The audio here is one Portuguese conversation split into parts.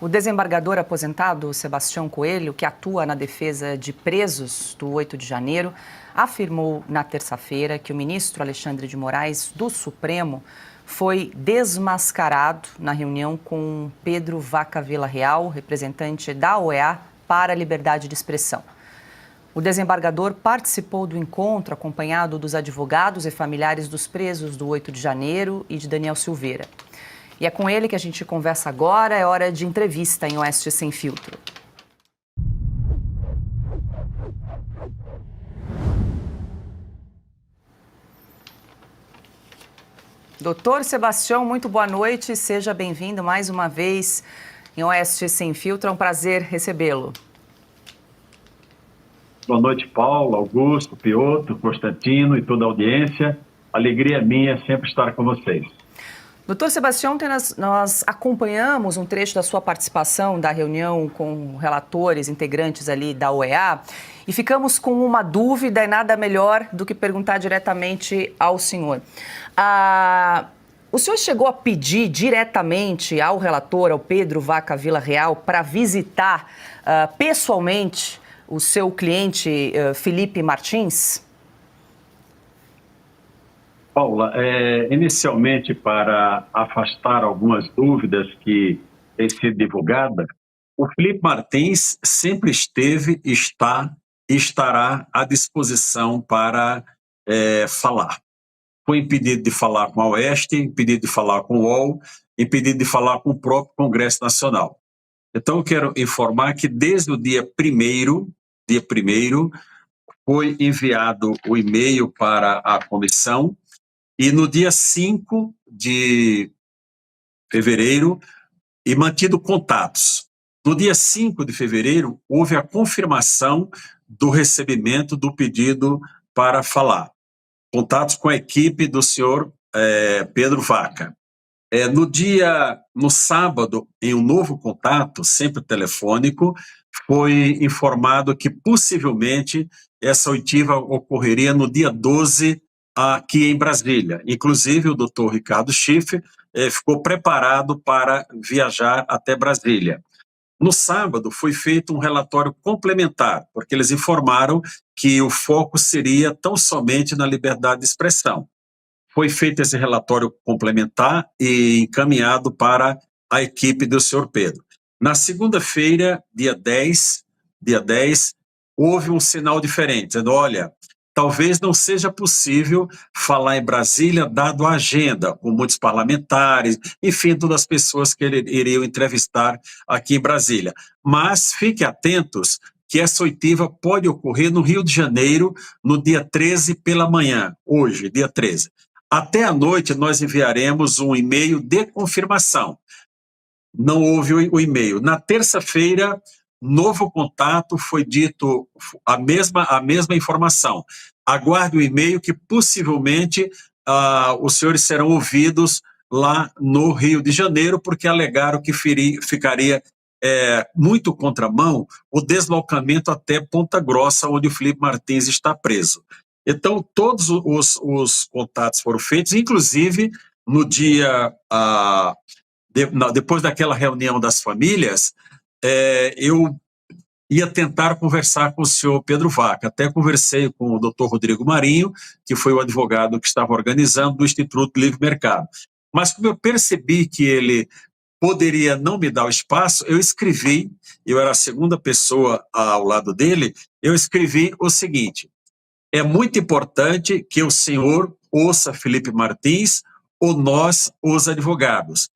O desembargador aposentado Sebastião Coelho, que atua na defesa de presos do 8 de janeiro, afirmou na terça-feira que o ministro Alexandre de Moraes, do Supremo, foi desmascarado na reunião com Pedro Vaca Vila-Real, representante da OEA para a liberdade de expressão. O desembargador participou do encontro acompanhado dos advogados e familiares dos presos do 8 de janeiro e de Daniel Silveira. E é com ele que a gente conversa agora, é hora de entrevista em Oeste Sem Filtro. Doutor Sebastião, muito boa noite, seja bem-vindo mais uma vez em Oeste Sem Filtro, é um prazer recebê-lo. Boa noite, Paulo, Augusto, Piotr, Constantino e toda a audiência. Alegria minha sempre estar com vocês. Doutor Sebastião, nós acompanhamos um trecho da sua participação da reunião com relatores, integrantes ali da OEA, e ficamos com uma dúvida e nada melhor do que perguntar diretamente ao senhor. O senhor chegou a pedir diretamente ao relator, ao Pedro Vaca Vila-Real, para visitar pessoalmente o seu cliente Felipe Martins? Paula, inicialmente para afastar algumas dúvidas que têm sido divulgadas, o Felipe Martins sempre esteve, está e estará à disposição para falar. Foi impedido de falar com a Oeste, impedido de falar com o UOL, impedido de falar com o próprio Congresso Nacional. Então, eu quero informar que desde o dia 1º, foi enviado o e-mail para a comissão e no dia 5 de fevereiro, e mantido contatos. No dia 5 de fevereiro, houve a confirmação do recebimento do pedido para falar. Contatos com a equipe do senhor Pedro Vaca. No sábado, em um novo contato, sempre telefônico, foi informado que possivelmente essa oitiva ocorreria no dia 12 aqui em Brasília. Inclusive, o doutor Ricardo Schiff ficou preparado para viajar até Brasília. No sábado, foi feito um relatório complementar, porque eles informaram que o foco seria tão somente na liberdade de expressão. Foi feito esse relatório complementar e encaminhado para a equipe do senhor Pedro. Na segunda-feira, dia 10, houve um sinal diferente, dizendo, olha, talvez não seja possível falar em Brasília, dado a agenda, com muitos parlamentares, enfim, todas as pessoas que ele iriam entrevistar aqui em Brasília. Mas fiquem atentos que essa oitiva pode ocorrer no Rio de Janeiro, no dia 13 pela manhã, hoje, dia 13. Até à noite, nós enviaremos um e-mail de confirmação. Não houve o e-mail. Na terça-feira, novo contato, foi dito a mesma informação. Aguarde o e-mail que possivelmente os senhores serão ouvidos lá no Rio de Janeiro, porque alegaram que ficaria muito contramão o deslocamento até Ponta Grossa, onde o Felipe Martins está preso. Então, todos os contatos foram feitos, inclusive no dia, depois daquela reunião das famílias, eu ia tentar conversar com o senhor Pedro Vaca. Até conversei com o doutor Rodrigo Marinho, que foi o advogado que estava organizando do Instituto Livre Mercado. Mas como eu percebi que ele poderia não me dar o espaço, eu escrevi, eu era a segunda pessoa ao lado dele, eu escrevi o seguinte: é muito importante que o senhor ouça Felipe Martins ou nós, os advogados.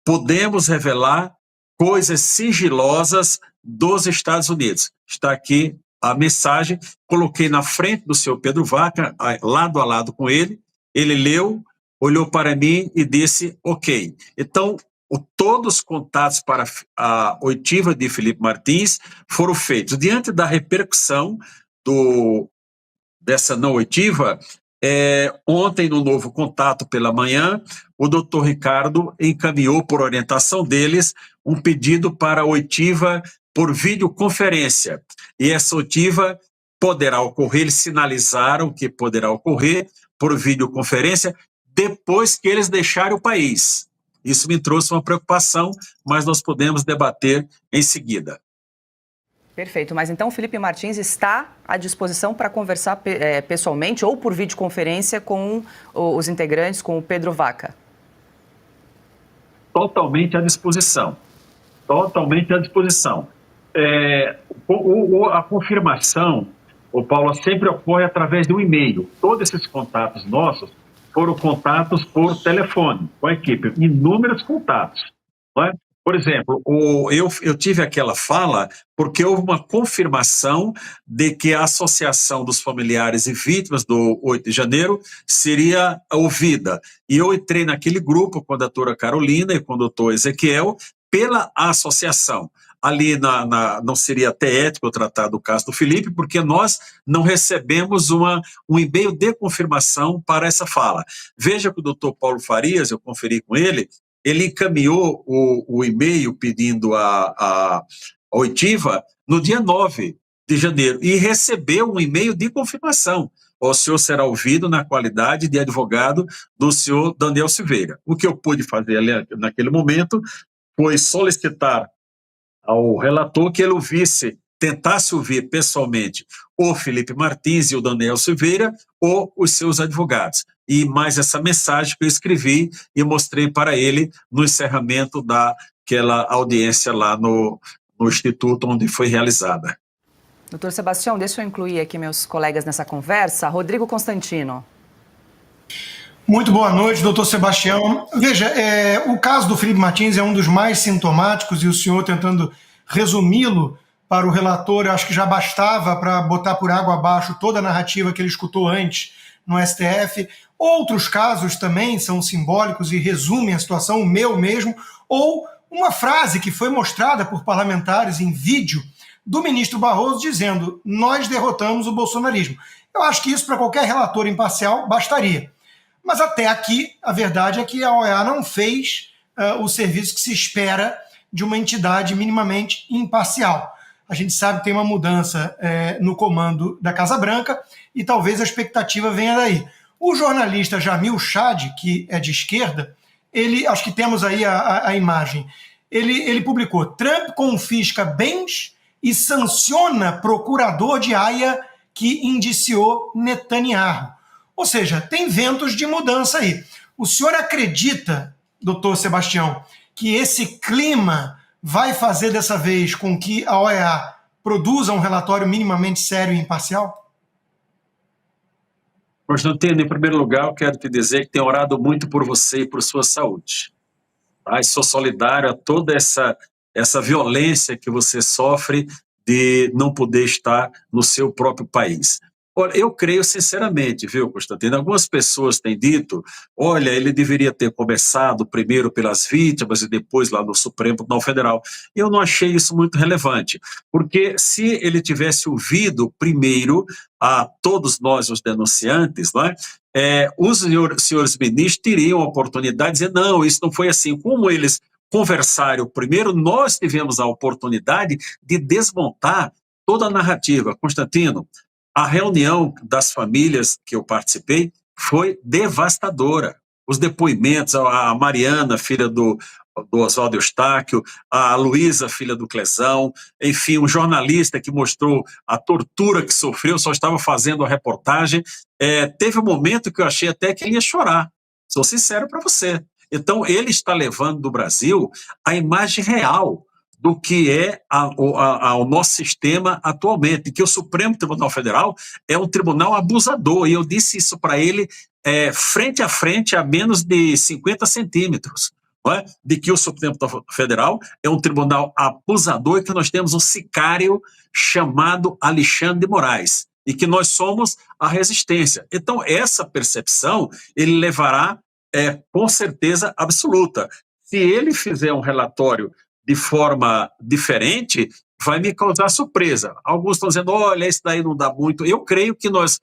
Podemos revelar coisas sigilosas dos Estados Unidos. Está aqui a mensagem, coloquei na frente do senhor Pedro Vaca, lado a lado com ele, ele leu, olhou para mim e disse ok. Então, todos os contatos para a oitiva de Felipe Martins foram feitos. Diante da repercussão dessa não oitiva, ontem, no novo contato pela manhã, o doutor Ricardo encaminhou, por orientação deles, um pedido para oitiva por videoconferência. E essa oitiva poderá ocorrer, eles sinalizaram que poderá ocorrer por videoconferência depois que eles deixarem o país. Isso me trouxe uma preocupação, mas nós podemos debater em seguida. Perfeito, mas então o Felipe Martins está à disposição para conversar pessoalmente ou por videoconferência com os integrantes, com o Pedro Vaca? Totalmente à disposição. Totalmente à disposição. A confirmação, o Paulo, sempre ocorre através do e-mail. Todos esses contatos nossos foram contatos por telefone, com a equipe, inúmeros contatos. Não é? Por exemplo, eu tive aquela fala porque houve uma confirmação de que a associação dos familiares e vítimas do 8 de janeiro seria ouvida. E eu entrei naquele grupo com a doutora Carolina e com o doutor Ezequiel pela associação. Ali não seria até ético eu tratar do caso do Felipe, porque nós não recebemos um e-mail de confirmação para essa fala. Veja que o doutor Paulo Farias, eu conferi com ele encaminhou o e-mail pedindo a oitiva no dia 9 de janeiro e recebeu um e-mail de confirmação. O senhor será ouvido na qualidade de advogado do senhor Daniel Silveira. O que eu pude fazer ali, naquele momento foi solicitar ao relator que ele tentasse ouvir pessoalmente o Felipe Martins e o Daniel Silveira ou os seus advogados. E mais essa mensagem que eu escrevi e mostrei para ele no encerramento daquela audiência lá no instituto onde foi realizada. Doutor Sebastião, deixa eu incluir aqui meus colegas nessa conversa. Rodrigo Constantino. Muito boa noite, doutor Sebastião. Veja, o caso do Felipe Martins é um dos mais sintomáticos e o senhor tentando resumi-lo para o relator, eu acho que já bastava para botar por água abaixo toda a narrativa que ele escutou antes no STF. Outros casos também são simbólicos e resumem a situação, o meu mesmo, ou uma frase que foi mostrada por parlamentares em vídeo do ministro Barroso dizendo: nós derrotamos o bolsonarismo. Eu acho que isso para qualquer relator imparcial bastaria. Mas até aqui, a verdade é que a OEA não fez o serviço que se espera de uma entidade minimamente imparcial. A gente sabe que tem uma mudança no comando da Casa Branca e talvez a expectativa venha daí. O jornalista Jamil Chad, que é de esquerda, acho que temos aí a imagem, ele publicou: Trump confisca bens e sanciona procurador de Haia que indiciou Netanyahu. Ou seja, tem ventos de mudança aí. O senhor acredita, doutor Sebastião, que esse clima vai fazer dessa vez com que a OEA produza um relatório minimamente sério e imparcial? Constantino, em primeiro lugar, eu quero te dizer que tenho orado muito por você e por sua saúde. Tá? E sou solidário a toda essa violência que você sofre de não poder estar no seu próprio país. Olha, eu creio sinceramente, viu, Constantino? Algumas pessoas têm dito: olha, ele deveria ter começado primeiro pelas vítimas e depois lá no Supremo Tribunal Federal. Eu não achei isso muito relevante, porque se ele tivesse ouvido primeiro a todos nós, os denunciantes, não é? Os senhores ministros teriam a oportunidade de dizer: não, isso não foi assim. Como eles conversaram primeiro, nós tivemos a oportunidade de desmontar toda a narrativa. Constantino, a reunião das famílias que eu participei foi devastadora. Os depoimentos, a Mariana, filha do Oswaldo Eustáquio, a Luísa, filha do Clesão, enfim, um jornalista que mostrou a tortura que sofreu, só estava fazendo a reportagem. Teve um momento que eu achei até que ele ia chorar, sou sincero para você. Então, ele está levando do Brasil a imagem real do que é o nosso sistema atualmente, que o Supremo Tribunal Federal é um tribunal abusador, e eu disse isso para ele frente a frente, a menos de 50 centímetros, não é? De que o Supremo Federal é um tribunal abusador e que nós temos um sicário chamado Alexandre de Moraes, e que nós somos a resistência. Então, essa percepção ele levará com certeza absoluta. Se ele fizer um relatório de forma diferente, vai me causar surpresa. Alguns estão dizendo: olha, isso daí não dá muito. Eu creio que nós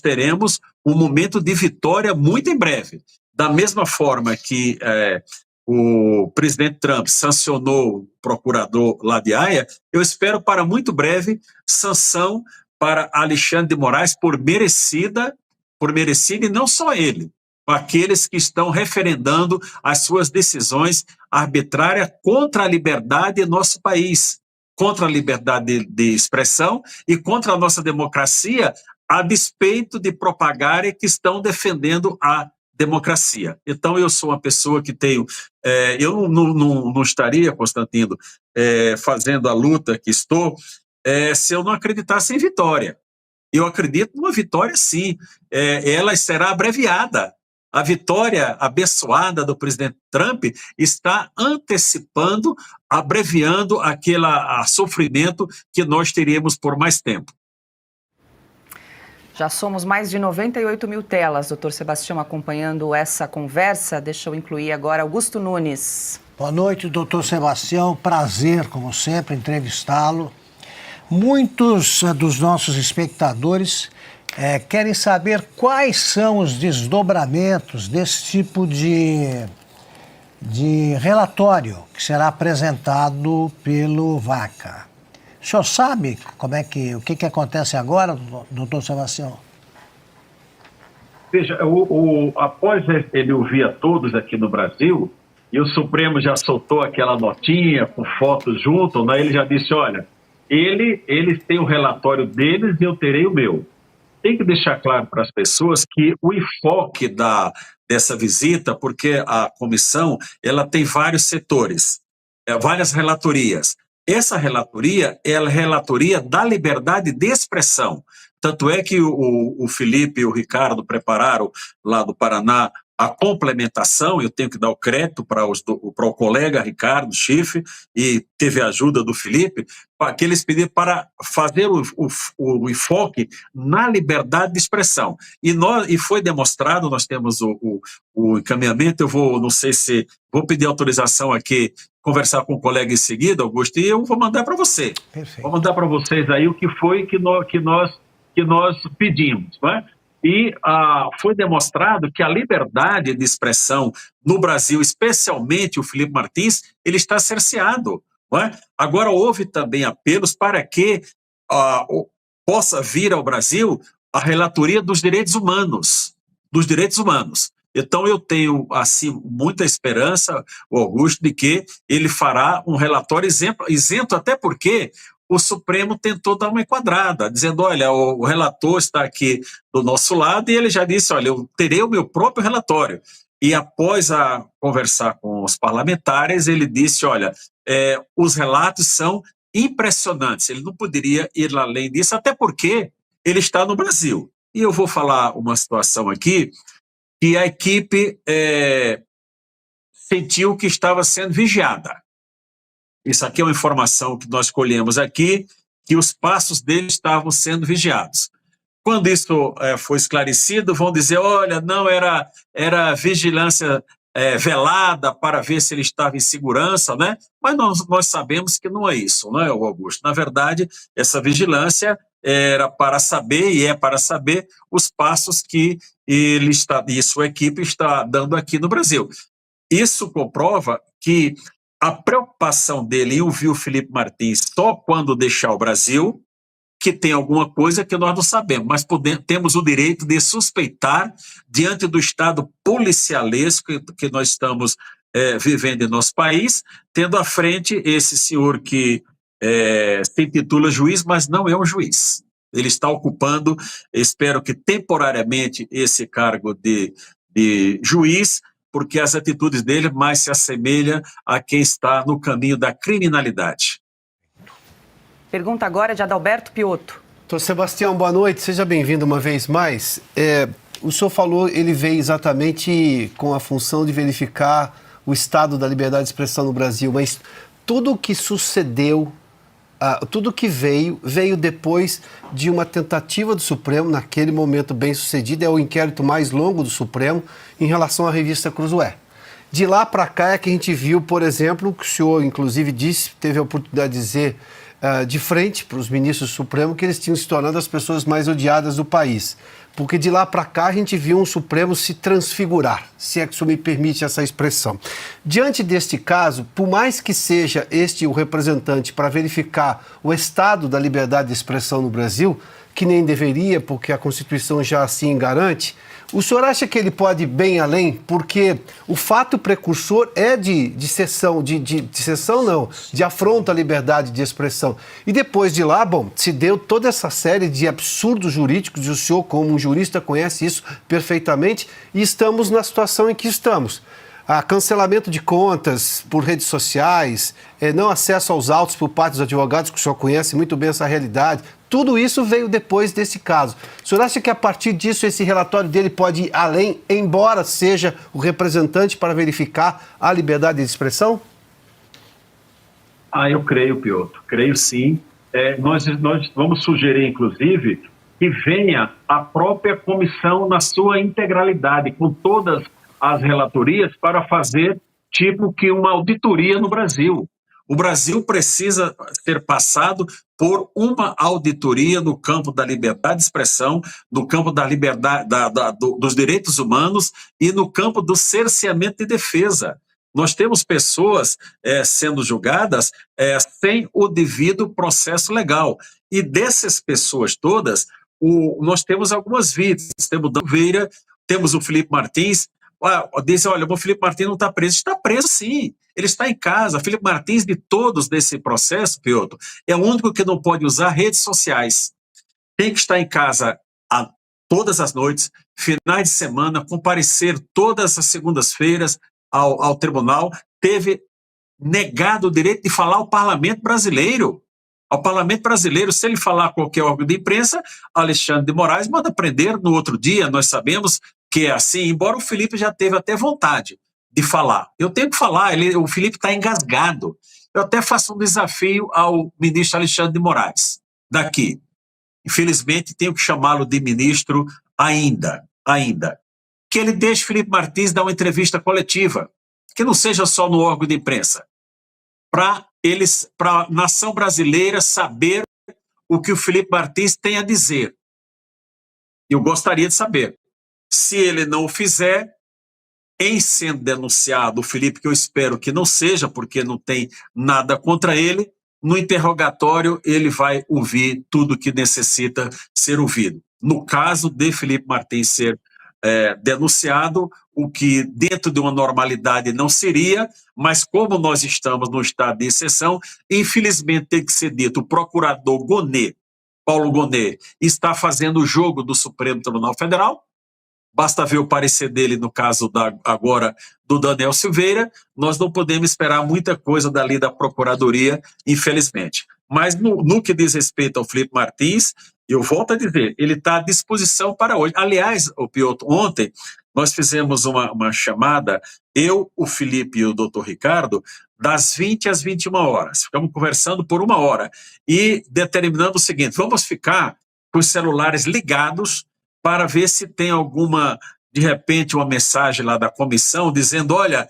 teremos um momento de vitória muito em breve. Da mesma forma que o presidente Trump sancionou o procurador lá de Haia, eu espero para muito breve sanção para Alexandre de Moraes por merecida, e não só ele, aqueles que estão referendando as suas decisões arbitrárias contra a liberdade em nosso país, contra a liberdade de expressão e contra a nossa democracia, a despeito de propagarem que estão defendendo a democracia. Então, eu sou uma pessoa que tenho... eu não estaria, Constantino, fazendo a luta que estou, se eu não acreditasse em vitória. Eu acredito numa vitória, sim. Ela será abreviada. A vitória abençoada do presidente Trump está antecipando, abreviando aquele sofrimento que nós teríamos por mais tempo. Já somos mais de 98 mil telas, doutor Sebastião, acompanhando essa conversa. Deixa eu incluir agora Augusto Nunes. Boa noite, doutor Sebastião. Prazer, como sempre, entrevistá-lo. Muitos dos nossos espectadores querem saber quais são os desdobramentos desse tipo de relatório que será apresentado pelo VACA. O senhor sabe o que acontece agora, doutor Sebastião? Veja, após ele ouvir a todos aqui no Brasil, e o Supremo já soltou aquela notinha com fotos junto, né? Ele já disse, olha, eles têm o relatório deles e eu terei o meu. Tem que deixar claro para as pessoas que o enfoque dessa visita, porque a comissão ela tem vários setores, várias relatorias. Essa relatoria é a relatoria da liberdade de expressão. Tanto é que o Felipe e o Ricardo prepararam lá do Paraná a complementação. Eu tenho que dar o crédito para o colega Ricardo Schiff, e teve a ajuda do Felipe, que eles pediram para fazer o enfoque na liberdade de expressão. E foi demonstrado, nós temos o encaminhamento. Eu não sei se vou pedir autorização aqui, conversar com o colega em seguida, Augusto, e eu vou mandar para você. Perfeito. Vou mandar para vocês aí o que foi que nós pedimos, não é? E foi demonstrado que a liberdade de expressão no Brasil, especialmente o Felipe Martins, ele está cerceado. Não é? Agora, houve também apelos para que possa vir ao Brasil a relatoria dos direitos humanos. Então, eu tenho, assim, muita esperança, o Augusto, de que ele fará um relatório isento, até porque o Supremo tentou dar uma enquadrada, dizendo, olha, o relator está aqui do nosso lado, e ele já disse, olha, eu terei o meu próprio relatório. E após conversar com os parlamentares, ele disse, olha, os relatos são impressionantes, ele não poderia ir além disso, até porque ele está no Brasil. E eu vou falar uma situação aqui, que a equipe sentiu que estava sendo vigiada. Isso aqui é uma informação que nós colhemos aqui, que os passos dele estavam sendo vigiados. Quando isso foi esclarecido, vão dizer, olha, não era vigilância velada para ver se ele estava em segurança, né? Mas nós sabemos que não é isso, não é, Augusto? Na verdade, essa vigilância era para saber, e é para saber, os passos que ele e sua equipe está dando aqui no Brasil. Isso comprova que a preocupação dele em ouvir o Felipe Martins só quando deixar o Brasil, que tem alguma coisa que nós não sabemos, mas temos o direito de suspeitar diante do estado policialesco que nós estamos vivendo em nosso país, tendo à frente esse senhor que se intitula juiz, mas não é um juiz. Ele está ocupando, espero que temporariamente, esse cargo de juiz, porque as atitudes dele mais se assemelham a quem está no caminho da criminalidade. Pergunta agora de Adalberto Piotto. Doutor Sebastião, boa noite, seja bem-vindo uma vez mais. O senhor falou, ele veio exatamente com a função de verificar o estado da liberdade de expressão no Brasil, mas tudo o que sucedeu, tudo o que veio depois de uma tentativa do Supremo, naquele momento bem sucedida, é o inquérito mais longo do Supremo em relação à revista Cruzoé. De lá para cá é que a gente viu, por exemplo, o que o senhor inclusive disse, teve a oportunidade de dizer de frente para os ministros do Supremo que eles tinham se tornado as pessoas mais odiadas do país. Porque de lá para cá a gente viu um Supremo se transfigurar, se é que isso me permite essa expressão. Diante deste caso, por mais que seja este o representante para verificar o estado da liberdade de expressão no Brasil, que nem deveria, porque a Constituição já assim garante, O senhor acha que ele pode ir bem além? Porque o fato precursor é de cessão, de cessão não, de afronta à liberdade de expressão. E depois de lá, bom, se deu toda essa série de absurdos jurídicos, e o senhor, como um jurista, conhece isso perfeitamente, e estamos na situação em que estamos. Cancelamento de contas por redes sociais, não acesso aos autos por parte dos advogados, que o senhor conhece muito bem essa realidade. Tudo isso veio depois desse caso. O senhor acha que a partir disso esse relatório dele pode ir além, embora seja o representante para verificar a liberdade de expressão? Eu creio, Piotr. Creio sim. Nós vamos sugerir, inclusive, que venha a própria comissão na sua integralidade, com todas as relatorias, para fazer tipo que uma auditoria no Brasil. O Brasil precisa ser passado por uma auditoria no campo da liberdade de expressão, no campo da liberdade, dos direitos humanos e no campo do cerceamento de defesa. Nós temos pessoas sendo julgadas sem o devido processo legal. E dessas pessoas todas, nós temos algumas vítimas. Temos o Dan Veira, temos o Felipe Martins. Dizem, olha, o Felipe Martins não está preso. Está preso, sim. Ele está em casa. Felipe Martins, de todos desse processo, Piotr, é o único que não pode usar redes sociais. Tem que estar em casa todas as noites, finais de semana, comparecer todas as segundas-feiras ao tribunal. Teve negado o direito de falar ao parlamento brasileiro. Ao parlamento brasileiro, se ele falar a qualquer órgão de imprensa, Alexandre de Moraes manda prender no outro dia. Nós sabemos que é assim, embora o Felipe já teve até vontade de falar. Eu tenho que falar, o Felipe está engasgado. Eu até faço um desafio ao ministro Alexandre de Moraes, daqui. Infelizmente, tenho que chamá-lo de ministro ainda. Que ele deixe Felipe Martins dar uma entrevista coletiva, que não seja só no órgão de imprensa, para a nação brasileira saber o que o Felipe Martins tem a dizer. Eu gostaria de saber. Se ele não o fizer, em sendo denunciado o Felipe, que eu espero que não seja, porque não tem nada contra ele, no interrogatório ele vai ouvir tudo que necessita ser ouvido. No caso de Felipe Martins ser denunciado, o que dentro de uma normalidade não seria, mas como nós estamos no estado de exceção, infelizmente tem que ser dito, o procurador Gonet, Paulo Gonet, está fazendo o jogo do Supremo Tribunal Federal. Basta ver o parecer dele no caso agora do Daniel Silveira. Nós não podemos esperar muita coisa dali da Procuradoria, infelizmente. Mas no que diz respeito ao Felipe Martins, eu volto a dizer, ele está à disposição para hoje. Aliás, Piotr, ontem nós fizemos uma chamada, eu, o Felipe e o doutor Ricardo, das 20 às 21 horas. Ficamos conversando por 1 hora e determinando o seguinte, vamos ficar com os celulares ligados para ver se tem alguma, de repente, uma mensagem lá da comissão dizendo, olha,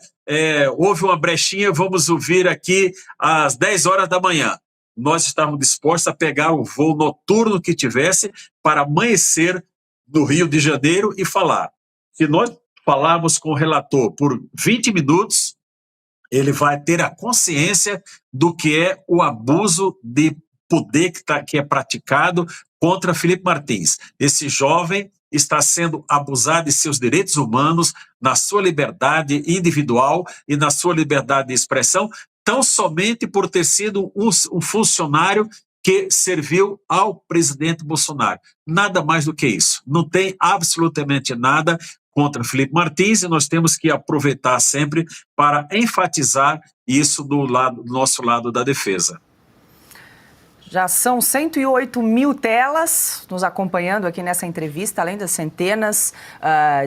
houve uma brechinha, vamos ouvir aqui às 10 horas da manhã. Nós estávamos dispostos a pegar o voo noturno que tivesse para amanhecer no Rio de Janeiro e falar. Se nós falarmos com o relator por 20 minutos, ele vai ter a consciência do que é o abuso de poder que é praticado contra Felipe Martins. Esse jovem está sendo abusado de seus direitos humanos, na sua liberdade individual e na sua liberdade de expressão, tão somente por ter sido um funcionário que serviu ao presidente Bolsonaro. Nada mais do que isso. Não tem absolutamente nada contra Felipe Martins e nós temos que aproveitar sempre para enfatizar isso do nosso lado da defesa. Já são 108 mil telas nos acompanhando aqui nessa entrevista, além das centenas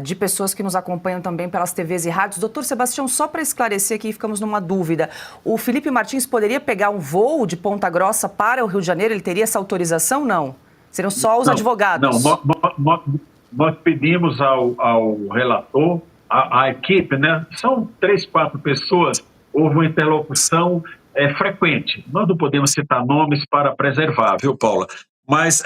de pessoas que nos acompanham também pelas TVs e rádios. Doutor Sebastião, só para esclarecer aqui, ficamos numa dúvida. O Felipe Martins poderia pegar um voo de Ponta Grossa para o Rio de Janeiro? Ele teria essa autorização? Não. Seriam só os advogados? Não, nós pedimos ao relator, à equipe, né? São 3, 4 pessoas, houve uma interlocução frequente. Nós não podemos citar nomes para preservar, viu, Paula? Mas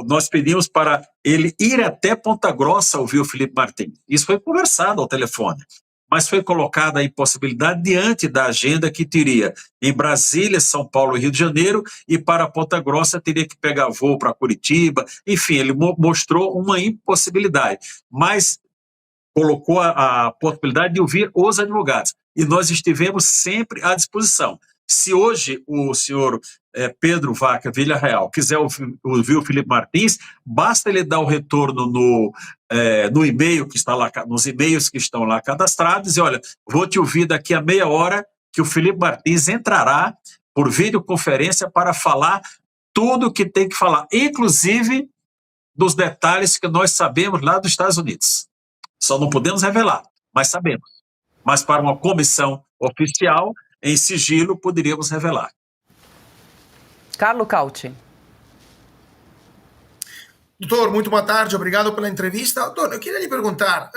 nós pedimos para ele ir até Ponta Grossa ouvir o Felipe Martins. Isso foi conversado ao telefone. mas foi colocada a impossibilidade diante da agenda que teria em Brasília, São Paulo e Rio de Janeiro, e para Ponta Grossa teria que pegar voo para Curitiba. Enfim, ele mostrou uma impossibilidade, mas colocou a possibilidade de ouvir os advogados. E nós estivemos sempre à disposição. Se hoje o senhor Pedro Vaca Villarreal quiser ouvir o Felipe Martins, basta ele dar o retorno no e-mail que está lá, nos e-mails que estão lá cadastrados, e olha, vou te ouvir daqui a meia hora, que o Felipe Martins entrará por videoconferência para falar tudo o que tem que falar, inclusive dos detalhes que nós sabemos lá dos Estados Unidos. Só não podemos revelar, mas sabemos. Mas para uma comissão oficial, em sigilo, poderíamos revelar. Carlo Cauti. Doutor, muito boa tarde, obrigado pela entrevista. Doutor, eu queria lhe perguntar,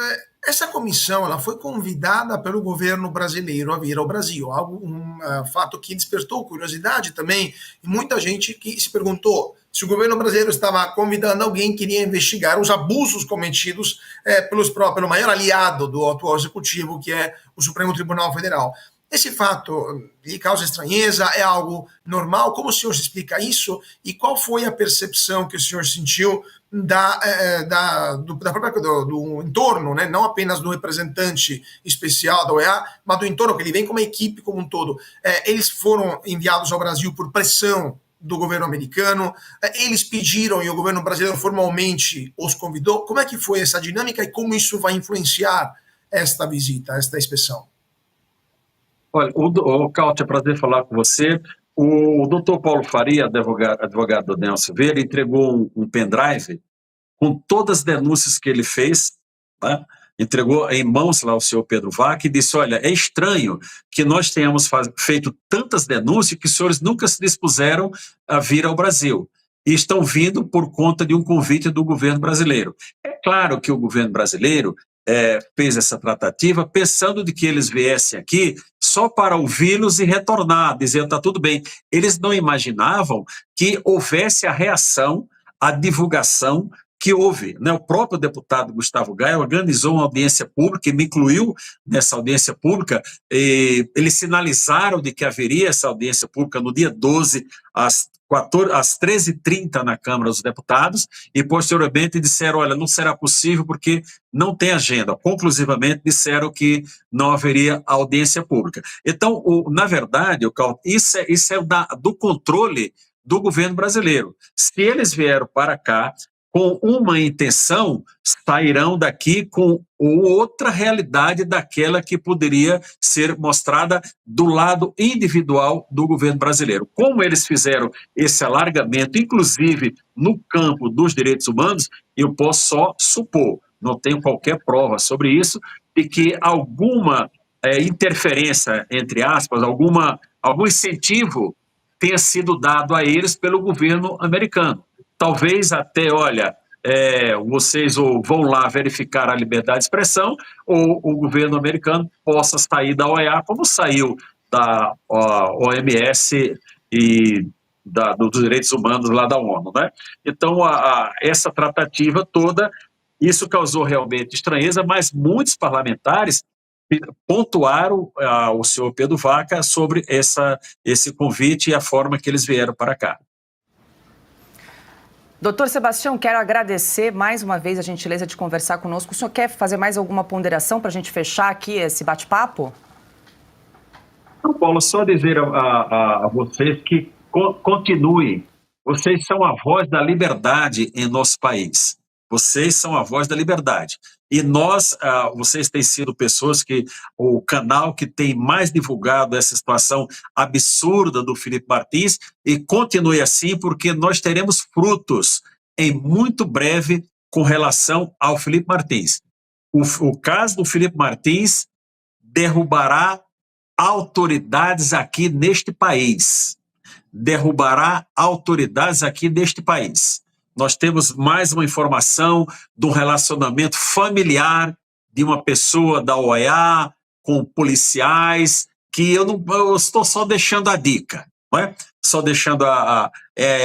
essa comissão ela foi convidada pelo governo brasileiro a vir ao Brasil, um fato que despertou curiosidade também, e muita gente que se perguntou se o governo brasileiro estava convidando alguém que iria investigar os abusos cometidos pelo maior aliado do atual executivo, que é o Supremo Tribunal Federal. Esse fato lhe causa estranheza? É algo normal? Como o senhor se explica isso? E qual foi a percepção que o senhor sentiu do entorno, né? Não apenas do representante especial da OEA, mas do entorno, que ele vem como uma equipe como um todo. Eles foram enviados ao Brasil por pressão do governo americano? Eles pediram e o governo brasileiro formalmente os convidou? Como é que foi essa dinâmica e como isso vai influenciar esta visita, esta inspeção? Olha, Cauti, é prazer falar com você. O doutor Paulo Faria, advogado do Daniel Silveira, entregou um pendrive com todas as denúncias que ele fez, tá? Entregou em mãos lá ao senhor Pedro Vaca e disse, olha, é estranho que nós tenhamos feito tantas denúncias que os senhores nunca se dispuseram a vir ao Brasil. E estão vindo por conta de um convite do governo brasileiro. É claro que o governo brasileiro fez essa tratativa pensando de que eles viessem aqui só para ouvi-los e retornar, dizer, está tudo bem. Eles não imaginavam que houvesse a reação, a divulgação que houve, né? O próprio deputado Gustavo Gaia organizou uma audiência pública e me incluiu nessa audiência pública. E eles sinalizaram de que haveria essa audiência pública no dia 12, às 13h30 na Câmara dos Deputados, e posteriormente disseram, olha, não será possível porque não tem agenda. Conclusivamente disseram que não haveria audiência pública. Então, na verdade, isso é do controle do governo brasileiro. Se eles vieram para cá com uma intenção, sairão daqui com outra realidade daquela que poderia ser mostrada do lado individual do governo brasileiro. Como eles fizeram esse alargamento, inclusive no campo dos direitos humanos, eu posso só supor, não tenho qualquer prova sobre isso, de que alguma interferência, entre aspas, algum incentivo tenha sido dado a eles pelo governo americano. Talvez até, olha, vocês ou vão lá verificar a liberdade de expressão, ou o governo americano possa sair da OEA, como saiu da OMS e dos direitos humanos lá da ONU, né? Então, essa tratativa toda, isso causou realmente estranheza, mas muitos parlamentares pontuaram ao senhor Pedro Vaca sobre esse convite e a forma que eles vieram para cá. Doutor Sebastião, quero agradecer mais uma vez a gentileza de conversar conosco. O senhor quer fazer mais alguma ponderação para a gente fechar aqui esse bate-papo? Não, Paulo, só dizer a vocês que continuem. Vocês são a voz da liberdade em nosso país. Vocês são a voz da liberdade. E vocês têm sido pessoas o canal que tem mais divulgado essa situação absurda do Felipe Martins, e continue assim, porque nós teremos frutos em muito breve com relação ao Felipe Martins. O caso do Felipe Martins derrubará autoridades aqui neste país. Derrubará autoridades aqui neste país. Nós temos mais uma informação do relacionamento familiar de uma pessoa da OEA com policiais, que eu estou só deixando a dica, não é? Só deixando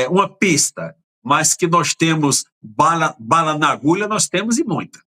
uma pista, mas que nós temos bala na agulha, nós temos e muita.